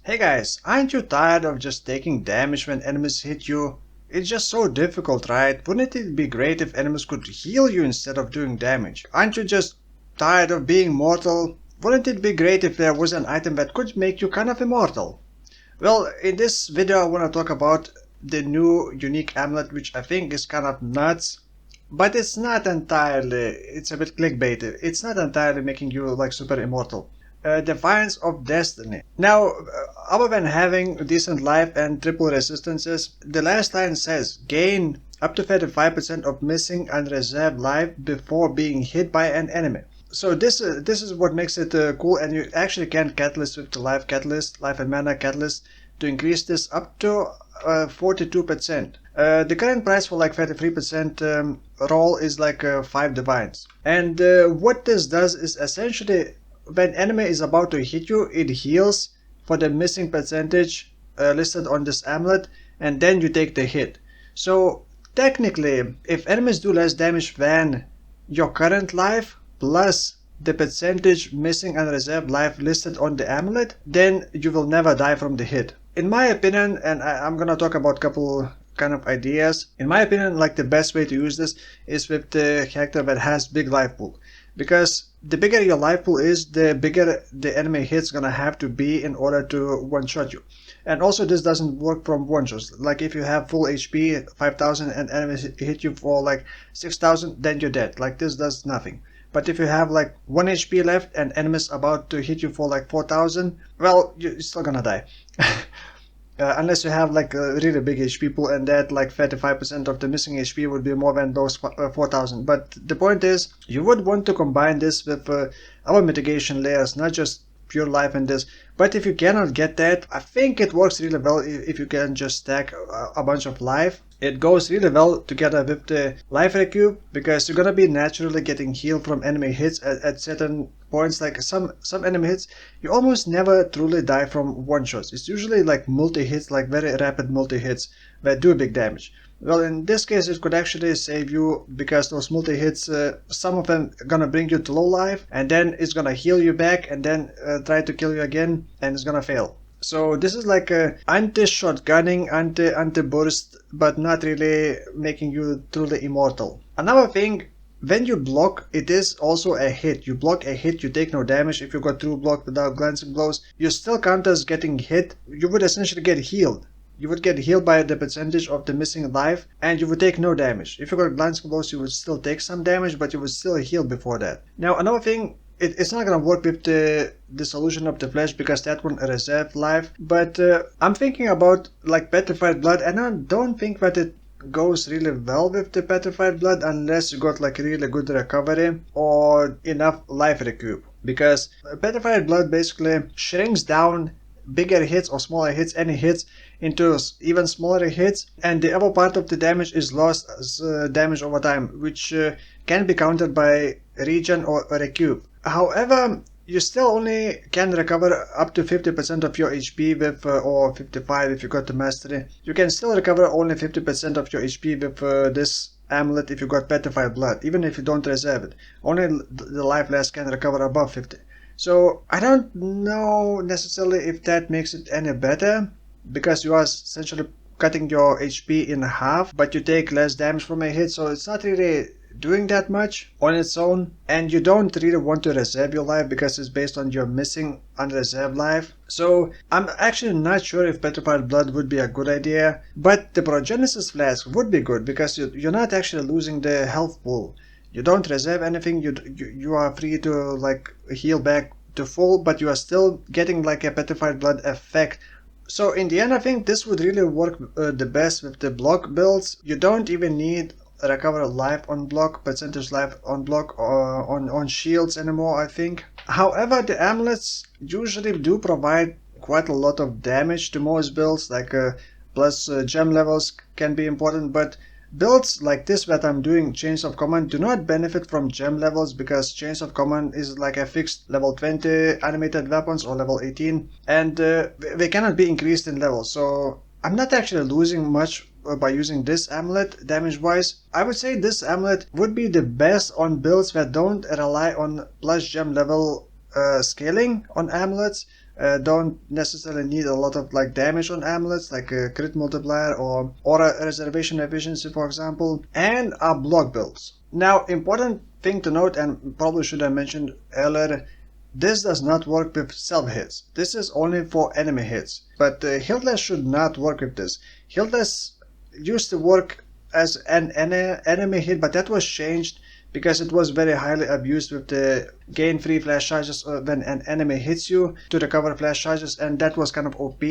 Hey guys, aren't you tired of just taking damage when enemies hit you? It's just so difficult, right? Wouldn't it be great if enemies could heal you instead of doing damage? Aren't you just tired of being mortal? Wouldn't it be great if there was an item that could make you kind of immortal? Well, in this video I want to talk about the new unique amulet, which I think is kind of nuts. But it's not entirely, it's a bit clickbaity. It's not entirely making you like super immortal. Defiance of Destiny. Now, other than having decent life and triple resistances, the last line says gain up to 35% of missing and reserved life before being hit by an enemy. So this is what makes it cool, and you actually can catalyst with the life and mana catalyst to increase this up to 42%. The current price for like 33% roll is like 5 divines. And what this does is essentially when enemy is about to hit you, it heals for the missing percentage listed on this amulet, and then you take the hit. So technically, if enemies do less damage than your current life plus the percentage missing and reserved life listed on the amulet, then you will never die from the hit. In my opinion, and I'm gonna talk about a couple kind of ideas. In my opinion, like the best way to use this is with the character that has big life pool, because the bigger your life pool is, the bigger the enemy hit's gonna have to be in order to one-shot you. And also this doesn't work from one-shots. Like if you have full HP 5000 and enemies hit you for like 6000, then you're dead. Like this does nothing. But if you have like 1 HP left and enemies about to hit you for like 4000, well, you're still gonna die. Unless you have like a really big HP pool, and that like 35% of the missing HP would be more than those 4000. But the point is, you would want to combine this with other mitigation layers, not just pure life in this. But if you cannot get that, I think it works really well if you can just stack a bunch of life. It goes really well together with the life recoup, because you're gonna be naturally getting healed from enemy hits at certain points. Like some enemy hits, you almost never truly die from one shots. It's usually like multi hits, like very rapid multi hits that do big damage. Well, in this case it could actually save you, because those multi hits, some of them are gonna bring you to low life, and then it's gonna heal you back, and then try to kill you again, and it's gonna fail. So this is like a anti-shotgunning, anti-burst, but not really making you truly immortal. Another thing, when you block, it is also a hit. You block a hit, you take no damage. If you got through block without glancing blows, you still count as getting hit. You would essentially get healed. You would get healed by the percentage of the missing life, and you would take no damage. If you got glancing blows, you would still take some damage, but you would still heal before that. Now another thing, it's not gonna work with the dissolution of the flesh, because that one reserved life. But I'm thinking about like petrified blood, and I don't think that it goes really well with the petrified blood unless you got like really good recovery or enough life recoup. Because petrified blood basically shrinks down bigger hits or smaller hits, any hits, into even smaller hits, and the other part of the damage is lost as damage over time, which can be countered by regen or recoup. However, you still only can recover up to 50% of your HP with, or 55 if you got the mastery. You can still recover only 50% of your HP with this amulet if you got petrified blood, even if you don't reserve it. Only the life less can recover above 50. So I don't know necessarily if that makes it any better, because you are essentially cutting your HP in half, but you take less damage from a hit, so it's not really doing that much on its own. And you don't really want to reserve your life, because it's based on your missing unreserved life. So I'm actually not sure if petrified blood would be a good idea, but the Progenesis flask would be good, because you're not actually losing the health pool. You don't reserve anything, you are free to like heal back to full, but you are still getting like a petrified blood effect. So in the end, I think this would really work the best with the block builds. You don't even need recover life on block, percentage life on block, or on shields anymore, I think. However, the amulets usually do provide quite a lot of damage to most builds, like plus gem levels can be important, but builds like this that I'm doing, Chains of Command, do not benefit from gem levels, because Chains of Command is like a fixed level 20 animated weapons or level 18, and they cannot be increased in level. So I'm not actually losing much by using this amulet damage wise. I would say this amulet would be the best on builds that don't rely on plus gem level scaling on amulets, don't necessarily need a lot of like damage on amulets, like a crit multiplier or a reservation efficiency, for example, and are block builds. Now, important thing to note, and probably should have mentioned earlier, this does not work with self hits. This is only for enemy hits. But Hiltless should not work with this. Hiltless used to work as an enemy hit, but that was changed because it was very highly abused with the gain free flash charges when an enemy hits you to recover flash charges, and that was kind of OP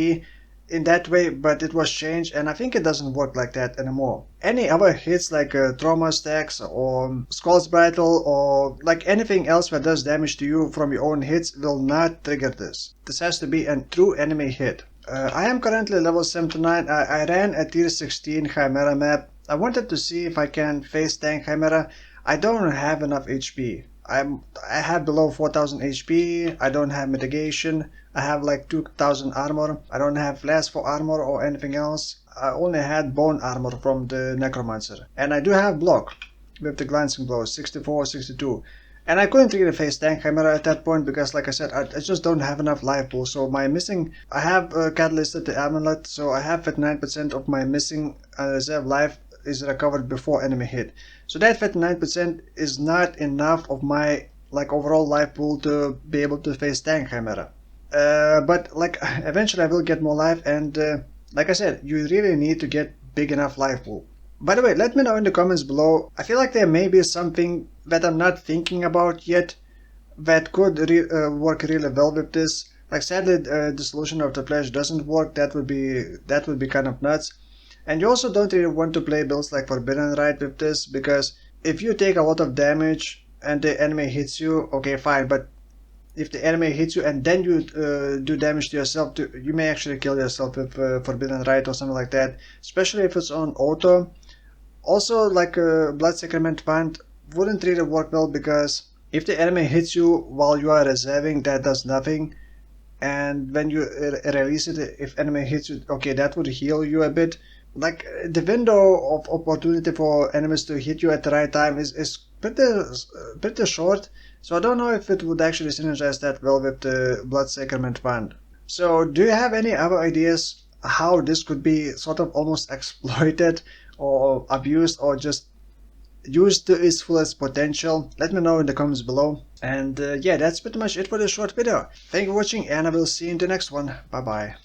in that way, but it was changed, and I think it doesn't work like that anymore. Any other hits like trauma stacks or Skull's Brittle or like anything else that does damage to you from your own hits will not trigger this. This has to be a true enemy hit. I am currently level 79. I ran a tier 16 Chimera map. I wanted to see if I can face tank Chimera. I don't have enough HP. I have below 4000 HP. I don't have mitigation. I have like 2000 armor. I don't have flask for armor or anything else. I only had bone armor from the necromancer. And I do have block with the glancing blows, 64, 62. And I couldn't really face tank Chimera at that point because, like I said, I just don't have enough life pool. So my missing, I have catalysted the amulet, so I have 59% of my missing reserve life is recovered before enemy hit. So that 59% is not enough of my like overall life pool to be able to face tank Chimera. But like eventually I will get more life, and like I said, you really need to get big enough life pool. By the way, let me know in the comments below. I feel like there may be something that I'm not thinking about yet that could work really well with this. Like sadly, the solution of the flash doesn't work. That would be kind of nuts. And you also don't really want to play builds like Forbidden Rite with this, because if you take a lot of damage and the enemy hits you, okay, fine. But if the enemy hits you and then you do damage to yourself, you may actually kill yourself with Forbidden Rite or something like that. Especially if it's on auto. Also, like Blood Sacrament Band wouldn't really work well, because if the enemy hits you while you are reserving, that does nothing. And when you release it, if enemy hits you, okay, that would heal you a bit. Like the window of opportunity for enemies to hit you at the right time is pretty short. So I don't know if it would actually synergize that well with the Blood Sacrament Band. So do you have any other ideas how this could be sort of almost exploited or abused or just used to its fullest potential? Let me know in the comments below. And yeah, that's pretty much it for this short video. Thank you for watching, and I will see you in the next one. Bye bye.